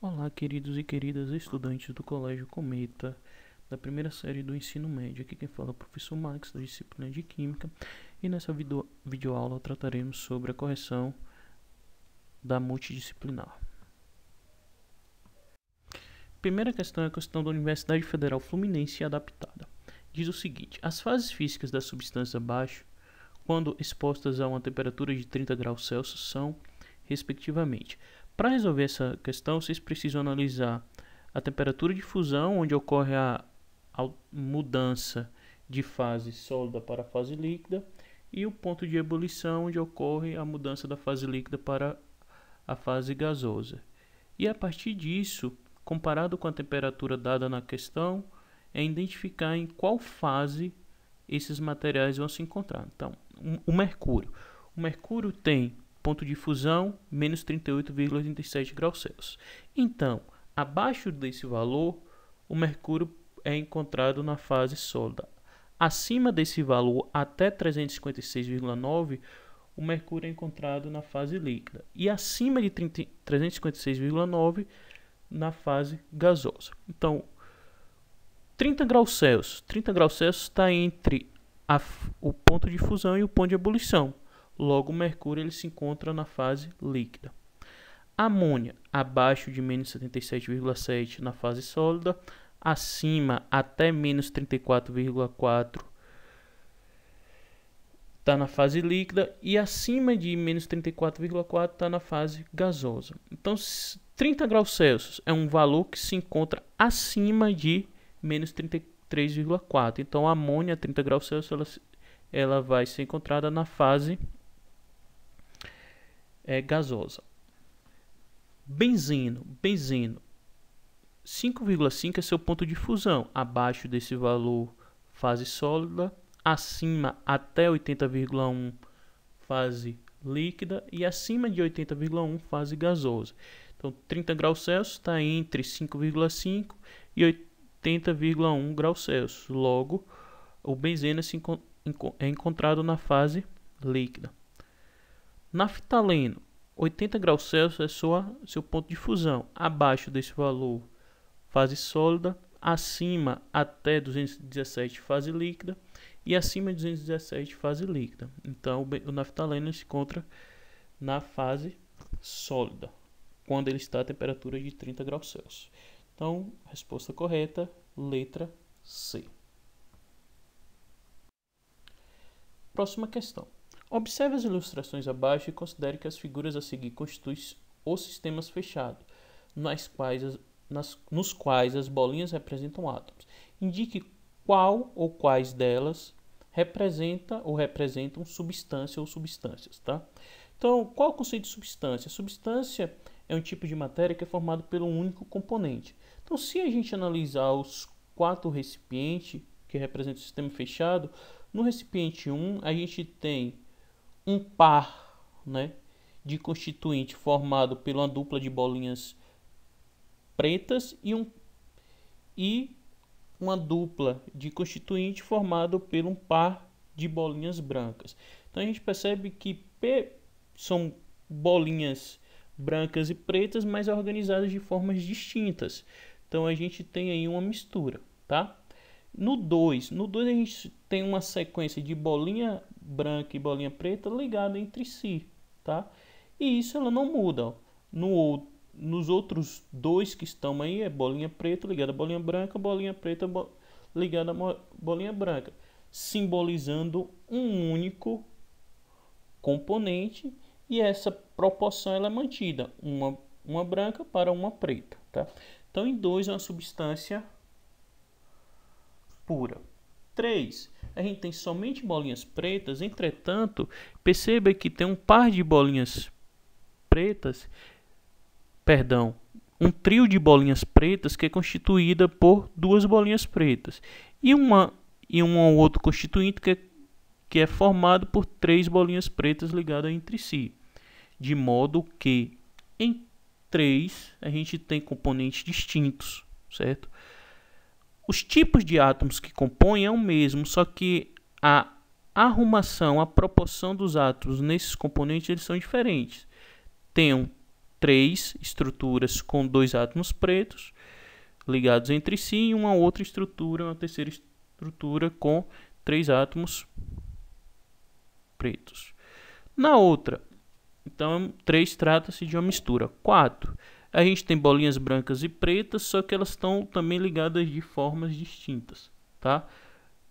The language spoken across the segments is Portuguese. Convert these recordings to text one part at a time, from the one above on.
Olá, queridos e queridas estudantes do Colégio Cometa, da primeira série do ensino médio. Aqui quem fala é o professor Max, da disciplina de Química, e nessa videoaula trataremos sobre a correção da multidisciplinar. Primeira questão é a questão da Universidade Federal Fluminense adaptada. Diz o seguinte: as fases físicas da substância abaixo, quando expostas a uma temperatura de 30 graus Celsius, são, respectivamente. Para resolver essa questão, vocês precisam analisar a temperatura de fusão, onde ocorre a mudança de fase sólida para a fase líquida, e o ponto de ebulição, onde ocorre a mudança da fase líquida para a fase gasosa. E a partir disso, comparado com a temperatura dada na questão, é identificar em qual fase esses materiais vão se encontrar. Então, o mercúrio tem ponto de fusão, menos 38,87 graus Celsius. Então, abaixo desse valor, o mercúrio é encontrado na fase sólida. Acima desse valor, até 356,9, o mercúrio é encontrado na fase líquida. E acima de 356,9, na fase gasosa. Então, 30 graus Celsius está entre o ponto de fusão e o ponto de ebulição. Logo, o mercúrio ele se encontra na fase líquida. Amônia, abaixo de menos 77,7 na fase sólida, acima até menos 34,4 está na fase líquida e acima de menos 34,4 está na fase gasosa. Então, 30 graus Celsius é um valor que se encontra acima de menos 33,4. Então, a amônia, 30 graus Celsius, ela vai ser encontrada na fase gasosa. Benzeno, 5,5 é seu ponto de fusão. Abaixo desse valor, fase sólida. Acima até 80,1 fase líquida e acima de 80,1 fase gasosa. Então, 30 graus Celsius está entre 5,5 e 80,1 graus Celsius. Logo, o benzeno é encontrado na fase líquida. Naftaleno, 80 graus Celsius é seu ponto de fusão. Abaixo desse valor, fase sólida. Acima até 217 fase líquida e acima de 217 fase líquida. Então, o naftaleno se encontra na fase sólida, quando ele está a temperatura de 30 graus Celsius. Então, resposta correta, letra C. Próxima questão. Observe as ilustrações abaixo e considere que as figuras a seguir constituem os sistemas fechados, nos quais as bolinhas representam átomos. Indique qual ou quais delas representam substância ou substâncias, tá? Então, qual é o conceito de substância? Substância é um tipo de matéria que é formado por um único componente. Então, se a gente analisar os 4 recipientes que representam o sistema fechado, no recipiente 1 a gente tem um par, né, de constituinte formado por uma dupla de bolinhas pretas e uma dupla de constituinte formado por um par de bolinhas brancas. Então a gente percebe que são bolinhas brancas e pretas, mas organizadas de formas distintas. Então a gente tem aí uma mistura, tá? No 2 a gente tem uma sequência de bolinha branca e bolinha preta ligada entre si, tá? E isso ela não muda, ó. Nos outros 2 que estão aí é bolinha preta ligada a bolinha preta ligada a bolinha branca, simbolizando um único componente, e essa proporção ela é mantida, uma branca para uma preta, tá? Então, em 2 é uma substância pura. 3, a gente tem somente bolinhas pretas, entretanto, perceba que tem um par de bolinhas pretas, um trio de bolinhas pretas que é constituída por 2 bolinhas pretas e um outro constituinte que é formado por 3 bolinhas pretas ligadas entre si, de modo que em 3 a gente tem componentes distintos, certo? Os tipos de átomos que compõem é o mesmo, só que a arrumação, a proporção dos átomos nesses componentes eles são diferentes. Tem 3 estruturas com 2 átomos pretos ligados entre si e uma outra estrutura, uma terceira estrutura com 3 átomos pretos. Na outra, então 3 trata-se de uma mistura. 4, a gente tem bolinhas brancas e pretas, só que elas estão também ligadas de formas distintas, tá?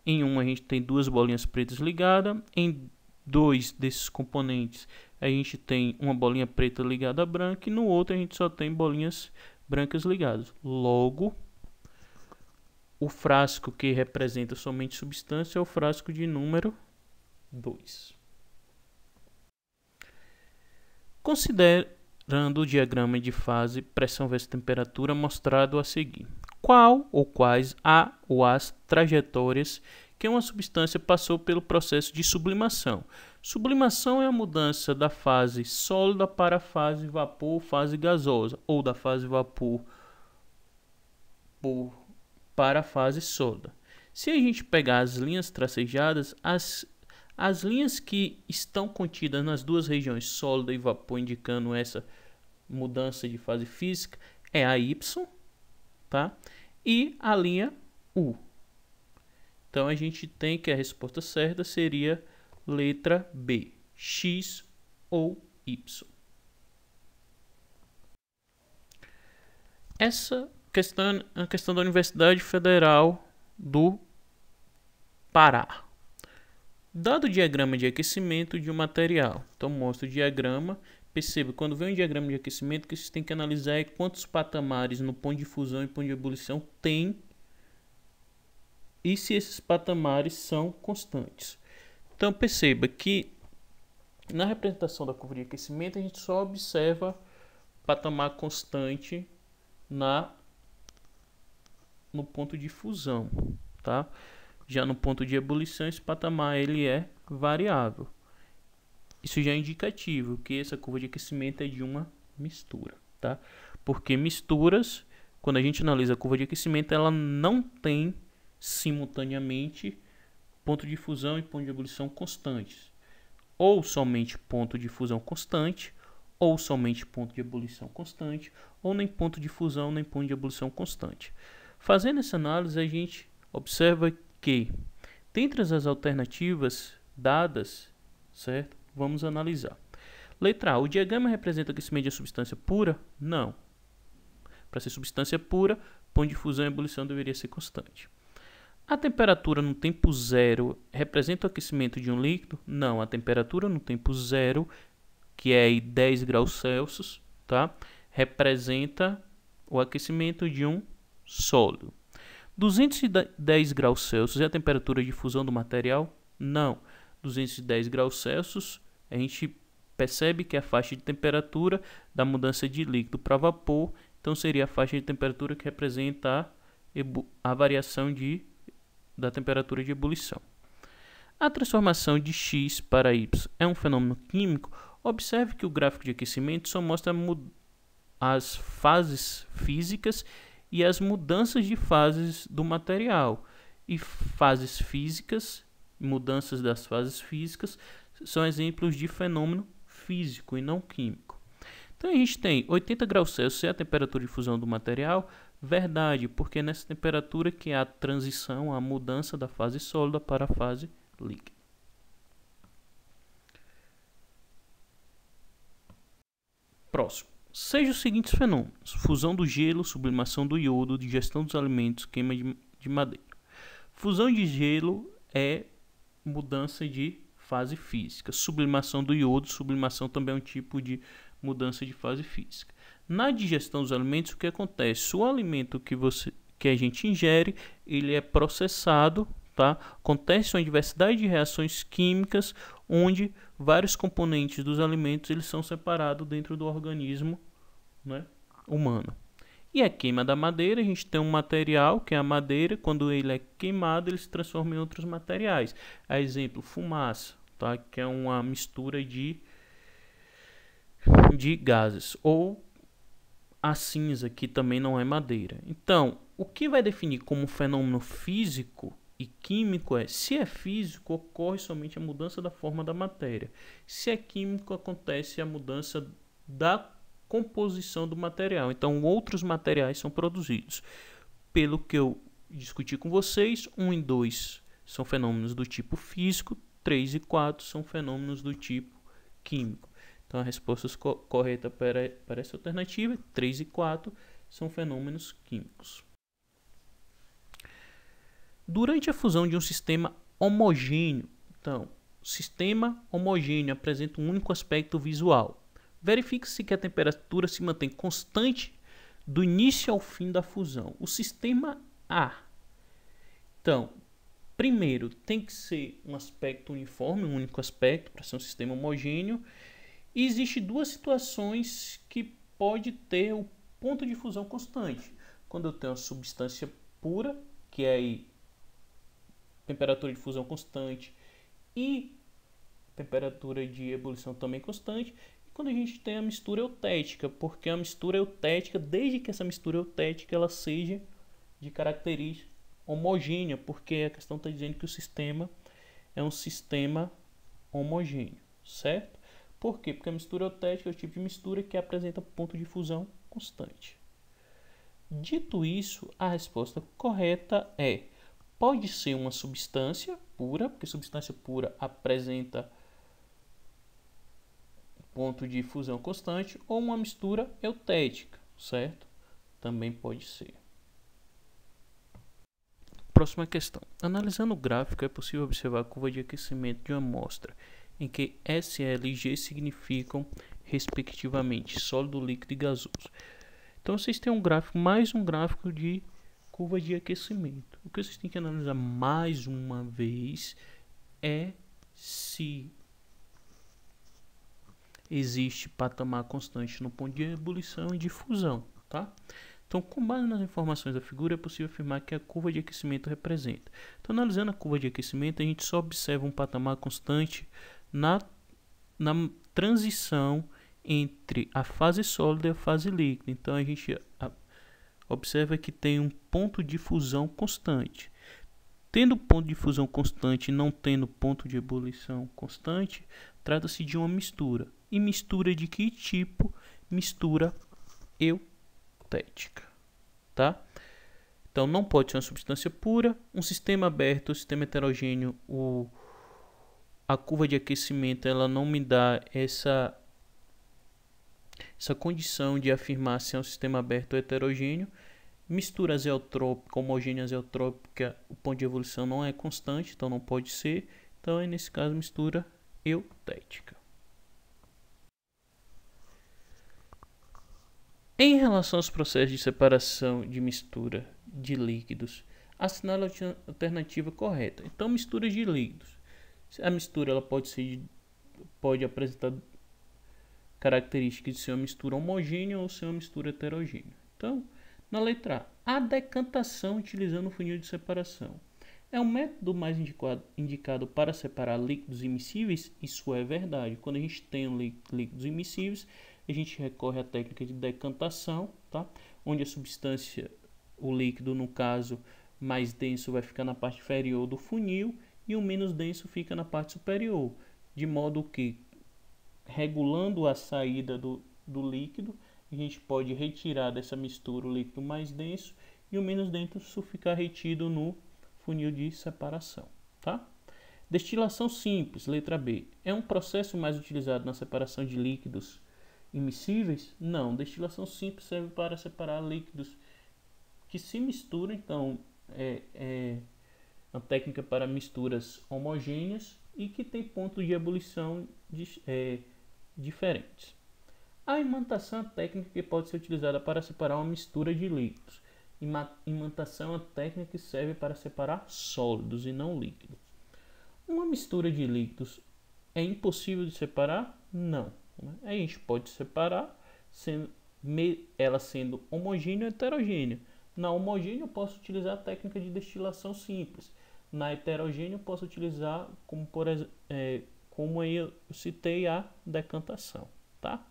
Em uma a gente tem 2 bolinhas pretas ligadas, em 2 desses componentes a gente tem uma bolinha preta ligada à branca e no outro a gente só tem bolinhas brancas ligadas. Logo, o frasco que representa somente substância é o frasco de número 2. Considerando o diagrama de fase, pressão versus temperatura mostrado a seguir. Qual ou quais a ou as trajetórias que uma substância passou pelo processo de sublimação? Sublimação é a mudança da fase sólida para a fase vapor, fase gasosa, ou da fase vapor para a fase sólida. Se a gente pegar as linhas tracejadas, as linhas que estão contidas nas duas regiões sólida e vapor, indicando essa mudança de fase física, é a Y, tá? E a linha U. Então a gente tem que a resposta certa seria letra B, X ou Y. Essa questão é a questão da Universidade Federal do Pará. Dado o diagrama de aquecimento de um material, então mostra o diagrama. Perceba, quando vem um diagrama de aquecimento, que você tem que analisar é quantos patamares no ponto de fusão e ponto de ebulição tem e se esses patamares são constantes. Então perceba que na representação da curva de aquecimento a gente só observa patamar constante no ponto de fusão, tá? Já no ponto de ebulição esse patamar ele é variável. Isso já é indicativo que essa curva de aquecimento é de uma mistura, tá? Porque misturas, quando a gente analisa a curva de aquecimento, ela não tem simultaneamente ponto de fusão e ponto de ebulição constantes. Ou somente ponto de fusão constante, ou somente ponto de ebulição constante, ou nem ponto de fusão nem ponto de ebulição constante. Fazendo essa análise, a gente observa que, dentre as alternativas dadas, certo? Vamos analisar. Letra A. O diagrama representa o aquecimento de substância pura? Não. Para ser substância pura, ponto de fusão e ebulição deveria ser constante. A temperatura no tempo zero representa o aquecimento de um líquido? Não. A temperatura no tempo zero, que é 10 graus Celsius, tá? Representa o aquecimento de um sólido. 210 graus Celsius é a temperatura de fusão do material? Não. 210 graus Celsius, a gente percebe que é a faixa de temperatura da mudança de líquido para vapor, então seria a faixa de temperatura que representa a variação da temperatura de ebulição. A transformação de X para Y é um fenômeno químico? Observe que o gráfico de aquecimento só mostra as fases físicas e as mudanças de fases do material. E fases físicas, mudanças das fases físicas, são exemplos de fenômeno físico e não químico. Então a gente tem 80 graus Celsius é a temperatura de fusão do material? Verdade, porque é nessa temperatura que há a transição, a mudança da fase sólida para a fase líquida. Próximo. Seja os seguintes fenômenos: fusão do gelo, sublimação do iodo, digestão dos alimentos, queima de madeira. Fusão de gelo é mudança de fase física. Sublimação do iodo, sublimação também é um tipo de mudança de fase física. Na digestão dos alimentos, o que acontece? O alimento que a gente ingere, ele é processado, tá? Acontece uma diversidade de reações químicas onde vários componentes dos alimentos eles são separados dentro do organismo, né, humano. E a queima da madeira, a gente tem um material que é a madeira, quando ele é queimado, ele se transforma em outros materiais. A exemplo, fumaça, tá? Que é uma mistura de gases. Ou a cinza, que também não é madeira. Então, o que vai definir como fenômeno físico e químico é, se é físico, ocorre somente a mudança da forma da matéria. Se é químico, acontece a mudança da composição do material. Então, outros materiais são produzidos. Pelo que eu discuti com vocês, 1 e 2 são fenômenos do tipo físico, 3 e 4 são fenômenos do tipo químico. Então, a resposta correta para essa alternativa, 3 e 4, são fenômenos químicos. Durante a fusão de um sistema homogêneo, então, o sistema homogêneo apresenta um único aspecto visual. Verifique-se que a temperatura se mantém constante do início ao fim da fusão. O sistema A. Então, primeiro, tem que ser um aspecto uniforme, um único aspecto, para ser um sistema homogêneo. E existem duas situações que pode ter o ponto de fusão constante. Quando eu tenho uma substância pura, que é aí temperatura de fusão constante e temperatura de ebulição também constante. E quando a gente tem a mistura eutética, porque a mistura eutética, desde que essa mistura eutética ela seja de característica homogênea, porque a questão está dizendo que o sistema é um sistema homogêneo, certo? Por quê? Porque a mistura eutética é o tipo de mistura que apresenta ponto de fusão constante. Dito isso, a resposta correta é: pode ser uma substância pura, porque substância pura apresenta ponto de fusão constante, ou uma mistura eutética, certo? Também pode ser. Próxima questão. Analisando o gráfico, é possível observar a curva de aquecimento de uma amostra, em que SL e G significam, respectivamente, sólido, líquido e gasoso. Então, vocês têm um gráfico, mais um gráfico de curva de aquecimento. O que vocês têm que analisar mais uma vez é se existe patamar constante no ponto de ebulição e de fusão, tá? Então, com base nas informações da figura, é possível afirmar que a curva de aquecimento representa. Então, analisando a curva de aquecimento, a gente só observa um patamar constante na transição entre a fase sólida e a fase líquida. Então, a gente observa que tem um ponto de fusão constante. Tendo ponto de fusão constante e não tendo ponto de ebulição constante, trata-se de uma mistura. E mistura de que tipo? Mistura eutética, tá? Então, não pode ser uma substância pura. Um sistema aberto, um sistema heterogêneo, a curva de aquecimento ela não me dá essa condição de afirmar se é um sistema aberto ou heterogêneo. Mistura azeotrópica, homogênea azeotrópica, o ponto de evolução não é constante, então não pode ser. Então, é nesse caso, mistura eutética. Em relação aos processos de separação de mistura de líquidos, assinale a alternativa correta. Então, mistura de líquidos. A mistura ela pode apresentar características de ser uma mistura homogênea ou ser uma mistura heterogênea. Então, na letra A, a decantação utilizando o funil de separação. É um método mais indicado para separar líquidos immiscíveis? Isso é verdade. Quando a gente tem líquidos immiscíveis, a gente recorre à técnica de decantação, tá? Onde a substância, o líquido, no caso, mais denso vai ficar na parte inferior do funil e o menos denso fica na parte superior. De modo que, regulando a saída do líquido, a gente pode retirar dessa mistura o líquido mais denso e o menos denso ficar retido no funil de separação, tá? Destilação simples, letra B. É um processo mais utilizado na separação de líquidos immiscíveis? Não, destilação simples serve para separar líquidos que se misturam, então é uma técnica para misturas homogêneas e que tem pontos de ebulição diferentes. A imantação é a técnica que pode ser utilizada para separar uma mistura de líquidos. Imantação é a técnica que serve para separar sólidos e não líquidos. Uma mistura de líquidos é impossível de separar? Não. A gente pode separar ela sendo homogênea ou heterogênea. Na homogênea eu posso utilizar a técnica de destilação simples. Na heterogênea eu posso utilizar, como aí eu citei, a decantação, tá?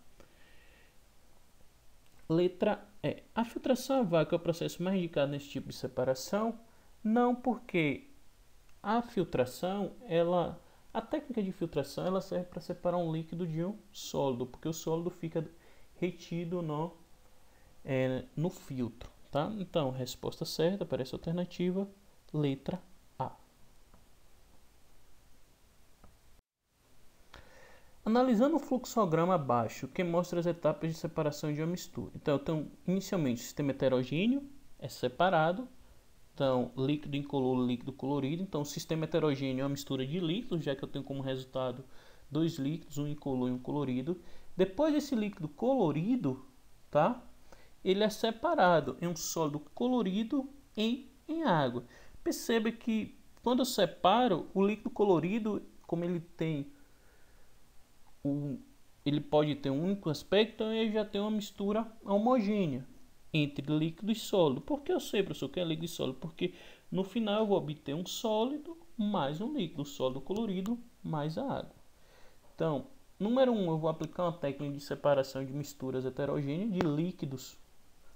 Letra E. A filtração a vácuo é o processo mais indicado nesse tipo de separação? Não, porque a filtração, a técnica de filtração, ela serve para separar um líquido de um sólido, porque o sólido fica retido no filtro, tá? Então, resposta certa para essa alternativa, letra A. Analisando o fluxograma abaixo, que mostra as etapas de separação de uma mistura. Então, eu tenho inicialmente o sistema heterogêneo, é separado. Então, líquido incolor, líquido colorido. Então, o sistema heterogêneo é uma mistura de líquidos, já que eu tenho como resultado dois líquidos, um incolor e um colorido. Depois desse líquido colorido, tá? Ele é separado em um sólido colorido em água. Perceba que quando eu separo, o líquido colorido, como ele pode ter um único aspecto, então ele já tem uma mistura homogênea entre líquido e sólido. Por que eu sei, professor, que é líquido e sólido? Porque no final eu vou obter um sólido mais um líquido, sólido colorido mais a água. Então, número 1, eu vou aplicar uma técnica de separação de misturas heterogêneas de líquidos,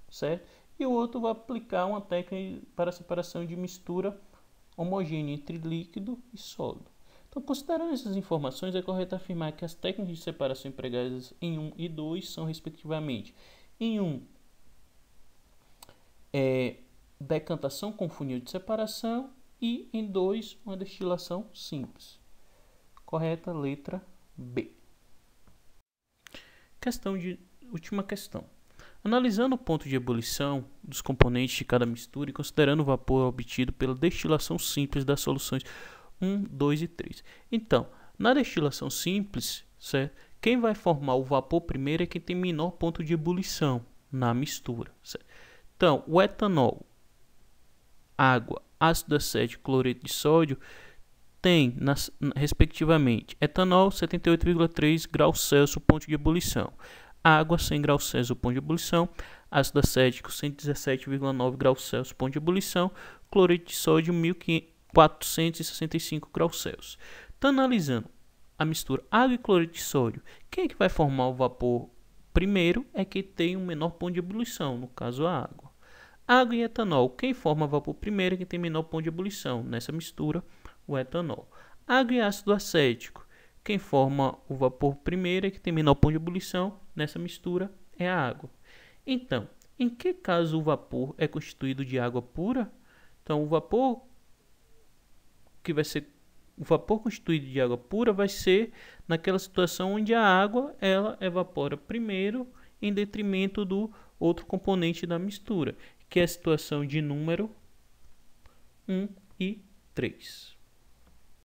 certo? E o outro, eu vou aplicar uma técnica para separação de mistura homogênea entre líquido e sólido. Então, considerando essas informações, é correto afirmar que as técnicas de separação empregadas em 1 e 2 são, respectivamente, em 1, decantação com funil de separação e em 2, uma destilação simples. Correta, letra B. Última questão. Analisando o ponto de ebulição dos componentes de cada mistura e considerando o vapor obtido pela destilação simples das soluções 1, 2 e 3. Então, na destilação simples, certo? Quem vai formar o vapor primeiro é quem tem menor ponto de ebulição na mistura, certo? Então, o etanol, água, ácido acético, cloreto de sódio tem, respectivamente, etanol 78,3 graus Celsius ponto de ebulição, água 100 graus Celsius ponto de ebulição, ácido acético 117,9 graus Celsius ponto de ebulição, cloreto de sódio 1465 graus Celsius. Então, analisando a mistura água e cloreto de sódio, quem é que vai formar o vapor primeiro é quem tem um menor ponto de ebulição, no caso a água. Água e etanol, quem forma vapor primeiro é quem tem menor ponto de ebulição, nessa mistura, o etanol. Água e ácido acético, quem forma o vapor primeiro é quem tem menor ponto de ebulição, nessa mistura, é a água. Então, em que caso o vapor é constituído de água pura? Então, o vapor constituído de água pura vai ser naquela situação onde a água ela evapora primeiro em detrimento do outro componente da mistura, que é a situação de número 1 e 3.